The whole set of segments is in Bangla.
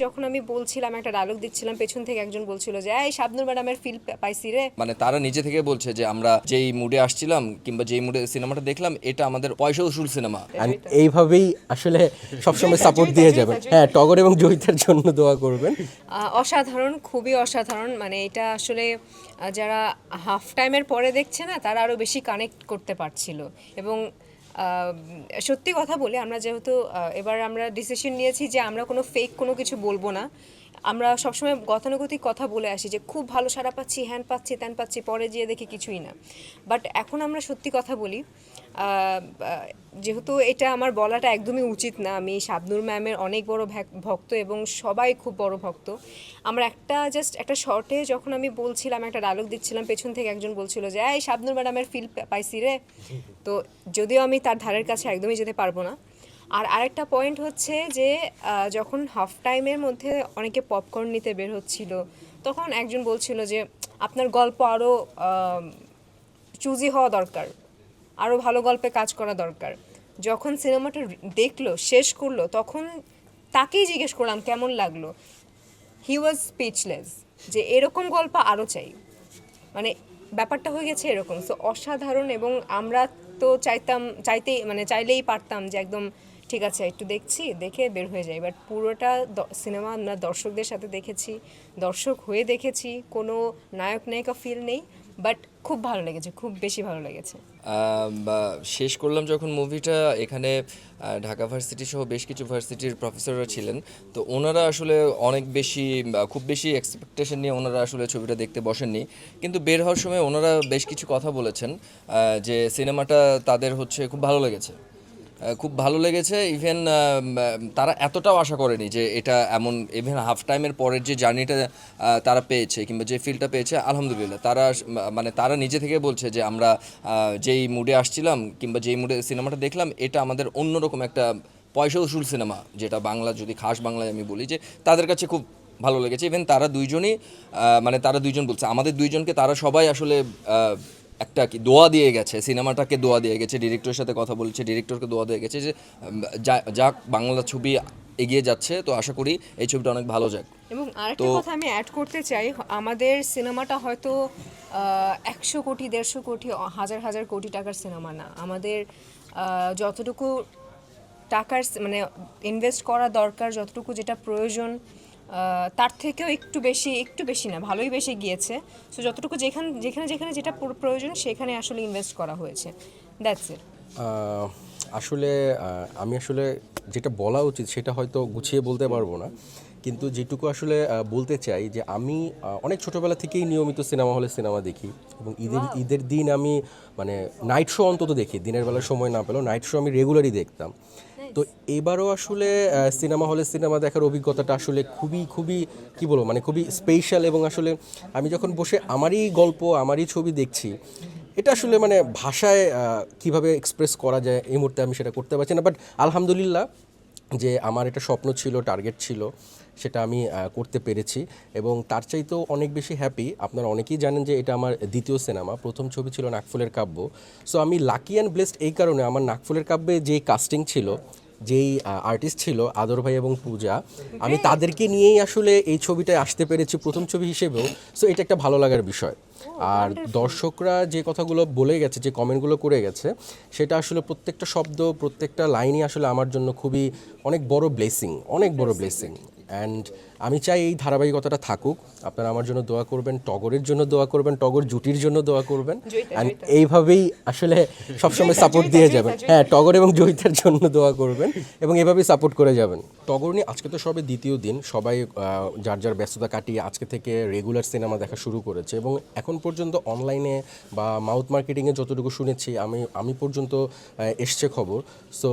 যখন আমি বলছিলাম একটা ডায়লগ দিচ্ছিলাম পেছন থেকে একজন বলছিল যে এই শাবনূর ম্যাডামের ফিল পাইছি রে। মানে তারা নিজে থেকে বলছে যে আমরা যেই মুডে আসছিলাম কিংবা যেই মুডে সিনেমাটা দেখলাম এটা আমাদের পয়সা উসুল সিনেমা। And এইভাবেই আসলে সবসময় সাপোর্ট দিয়ে যাবেন। হ্যাঁ, টগর এবং জয়িতার জন্য দোয়া করবেন। অসাধারণ, খুবই অসাধারণ। মানে এটা আসলে যারা হাফ টাইমের পরে দেখছে না তারা আরও বেশি কানেক্ট করতে পারছিল। এবং সত্যি কথা বলি, আমরা যেহেতু এবার আমরা ডিসিশন নিয়েছি যে আমরা কোনো ফেক কোনো কিছু বলবো না। আমরা সবসময় গতানুগতিক কথা বলে আসি যে খুব ভালো সাড়া পাচ্ছি, হ্যান পাচ্ছি, ত্যান পাচ্ছি, পরে যেয়ে দেখি কিছুই না। বাট এখন আমরা সত্যি কথা বলি, যেহেতু এটা আমার বলাটা একদমই উচিত না, আমি শাবনূর ম্যামের অনেক বড় ভক্ত এবং সবাই খুব বড় ভক্ত। আমরা জাস্ট একটা শর্টে যখন আমি বলছিলাম একটা ডায়লগ দিচ্ছিলাম পেছন থেকে একজন বলছিল যে এই শাবনূর ম্যাডামের ফিল পাইছি রে। তো যদিও আমি তার ধারের কাছে একদমই যেতে পারবো না। আর আরেকটা পয়েন্ট হচ্ছে যে যখন হাফ টাইমের মধ্যে অনেকে পপকর্ন নিতে বের হচ্ছিল, তখন একজন বলছিল যে আপনার গল্প আরও চুজি হওয়া দরকার, আরও ভালো গল্পে কাজ করা দরকার। যখন সিনেমাটা দেখলো, শেষ করলো, তখন তাকেই জিজ্ঞেস করলাম কেমন লাগলো। হি ওয়াজ স্পিচলেস, যে এরকম গল্প আরও চাই। মানে ব্যাপারটা হয়ে গেছে এরকম। সো অসাধারণ। এবং আমরা তো চাইলেই পারতাম যে একদম ঠিক আছে একটু দেখছি, দেখে বের হয়ে যাই। বাট পুরোটা সিনেমা আমরা দর্শকদের সাথে দেখেছি, দর্শক হয়ে দেখেছি, কোনো নায়ক নায়িকা ফিল নেই। বাট খুব ভালো লেগেছে, খুব বেশি ভালো লেগেছে। শেষ করলাম যখন মুভিটা, এখানে ঢাকা ভার্সিটি সহ বেশ কিছু ভার্সিটির প্রফেসররা ছিলেন। তো ওনারা আসলে অনেক বেশি খুব বেশি এক্সপেকটেশন নিয়ে ওনারা আসলে ছবিটা দেখতে বসেননি, কিন্তু বের হওয়ার সময় ওনারা বেশ কিছু কথা বলেছেন যে সিনেমাটা তাদের হচ্ছে খুব ভালো লেগেছে। খুব ভালো লেগেছে। ইভেন তারা এতটাও আশা করেনি যে এটা এমন। ইভেন হাফ টাইমের পরের যে জার্নিটা তারা পেয়েছে কিংবা যে ফিলটা পেয়েছে, আলহামদুলিল্লাহ তারা মানে তারা নিজে থেকে বলছে যে আমরা যেই মুডে আসছিলাম কিংবা যেই মুডে সিনেমাটা দেখলাম এটা আমাদের অন্যরকম একটা পয়সা উসুল সিনেমা, যেটা বাংলা যদি খাস বাংলায় আমি বলি যে তাদের কাছে খুব ভালো লেগেছে। ইভেন তারা দুইজনই মানে তারা দুইজন বলছে আমাদের দুইজনকে তারা সবাই আসলে একটা কি দোয়া দিয়ে গেছে, সিনেমাটাকে দোয়া দিয়ে গেছে, ডিরেক্টরের সাথে কথা বলছে, ডিরেক্টরকে দোয়া দিয়ে গেছে যে যাক বাংলা ছবি এগিয়ে যাচ্ছে। তো আশা করি এই ছবিটা অনেক ভালো যাক। এবং আরেকটা কথা আমি অ্যাড করতে চাই, আমাদের সিনেমাটা হয়তো 100 কোটি, 150 কোটি, হাজার হাজার কোটি টাকার সিনেমা না। আমাদের যতটুকু টাকার মানে ইনভেস্ট করা দরকার, যতটুকু যেটা প্রয়োজন, তার থেকেও একটু বেশি না, ভালোই বেশি গিয়েছে। সো যতটুকু যেখানে যেখানে যেখানে যেটা প্রয়োজন সেখানে আসলে ইনভেস্ট করা হয়েছে। That's it. আসলে আমি আসলে যেটা বলা উচিত সেটা হয়তো গুছিয়ে বলতে পারবো না, কিন্তু যেটুকু আসলে বলতে চাই যে আমি অনেক ছোটোবেলা থেকেই নিয়মিত সিনেমা হলে সিনেমা দেখি এবং ঈদের দিন আমি মানে নাইট শো অন্তত দেখি, দিনের বেলা সময় না পেলেও নাইট শো আমি রেগুলারই দেখতাম। তো এবারও আসলে সিনেমা হলে সিনেমা দেখার অভিজ্ঞতাটা আসলে খুবই খুবই কী বলবো, মানে খুবই স্পেশাল। এবং আসলে আমি যখন বসে আমারই গল্প আমারই ছবি দেখছি, এটা আসলে মানে ভাষায় কিভাবে এক্সপ্রেস করা যায় এই মুহূর্তে আমি সেটা করতে পারছি না। বাট আলহামদুলিল্লাহ যে আমার একটা স্বপ্ন ছিল, টার্গেট ছিল, সেটা আমি করতে পেরেছি এবং তার চাইতেও অনেক বেশি হ্যাপি। আপনারা অনেকেই জানেন যে এটা আমার দ্বিতীয় সিনেমা। প্রথম ছবি ছিল নাকফুলের কাব্য। সো আমি লাকি অ্যান্ড ব্লেসড এই কারণে, আমার নাকফুলের কাব্যে যেই কাস্টিং ছিল, যেই আর্টিস্ট ছিল আদর ভাই এবং পূজা, আমি তাদেরকে নিয়েই আসলে এই ছবিটায় আসতে পেরেছি প্রথম ছবি হিসেবেও। সো এটা একটা ভালো লাগার বিষয়। আর দর্শকরা যে কথাগুলো বলে গেছে, যে কমেন্টগুলো করে গেছে, সেটা আসলে প্রত্যেকটা শব্দ প্রত্যেকটা লাইনই আসলে আমার জন্য খুবই অনেক বড় ব্লেসিং, অনেক বড় ব্লেসিং। অ্যান্ড আমি চাই এই ধারাবাহিকতাটা থাকুক। আপনারা আমার জন্য দোয়া করবেন, টগরের জন্য দোয়া করবেন, টগর জুটির জন্য দোয়া করবেন। অ্যান্ড এইভাবেই আসলে সবসময় সাপোর্ট দিয়ে যাবেন। হ্যাঁ, টগর এবং জয়িতার জন্য দোয়া করবেন এবং এভাবেই সাপোর্ট করে যাবেন। টগর নিয়ে আজকে তো সবে দ্বিতীয় দিন, সবাই যার যার ব্যস্ততা কাটিয়ে আজকে থেকে রেগুলার সিনেমা দেখা শুরু করেছে এবং এখন পর্যন্ত অনলাইনে বা মাউথ মার্কেটিংয়ে যতটুকু শুনেছি আমি পর্যন্ত এসছে খবর। সো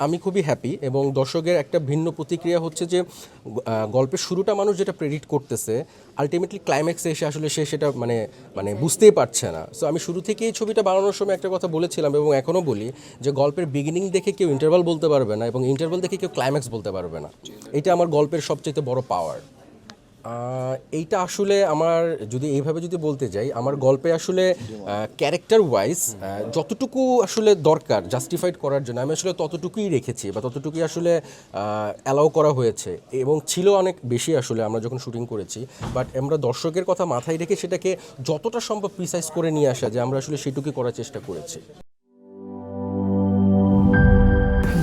আমি খুবই হ্যাপি এবং দর্শকের একটা ভিন্ন প্রতিক্রিয়া হচ্ছে যে গল্পের শুরুটা মানুষ যেটা প্রেডিক্ট করতেছে, আলটিমেটলি ক্লাইম্যাক্সে এসে আসলে সে সেটা মানে মানে বুঝতেই পারছে না। সো আমি শুরু থেকেই ছবিটা বানানোর সময় একটা কথা বলেছিলাম এবং এখনও বলি যে গল্পের বিগিনিং দেখে কেউ ইন্টারভাল বলতে পারবে না এবং ইন্টারভাল দেখে কেউ ক্লাইম্যাক্স বলতে পারবে না। এটা আমার গল্পের সবচেয়ে বড় পাওয়ার। এইটা আসলে আমার যদি এইভাবে যদি বলতে যাই, আমার গল্পে আসলে ক্যারেক্টার ওয়াইজ যতটুকু আসলে দরকার জাস্টিফাইড করার জন্য আমি আসলে ততটুকুই রেখেছি বা ততটুকুই আসলে অ্যালাউ করা হয়েছে, এবং ছিল অনেক বেশি আসলে আমরা যখন শুটিং করেছি। বাট আমরা দর্শকের কথা মাথায় রেখে সেটাকে যতটা সম্ভব প্রিসাইজ করে নিয়ে আসা যে আমরা আসলে সেটুকুই করার চেষ্টা করেছি।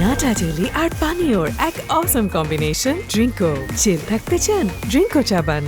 নাটা জেলি আর পানীয়র এক অসম কম্বিনেশন ড্রিঙ্কো। চিল থাকতে চান ড্রিঙ্কো চাবান।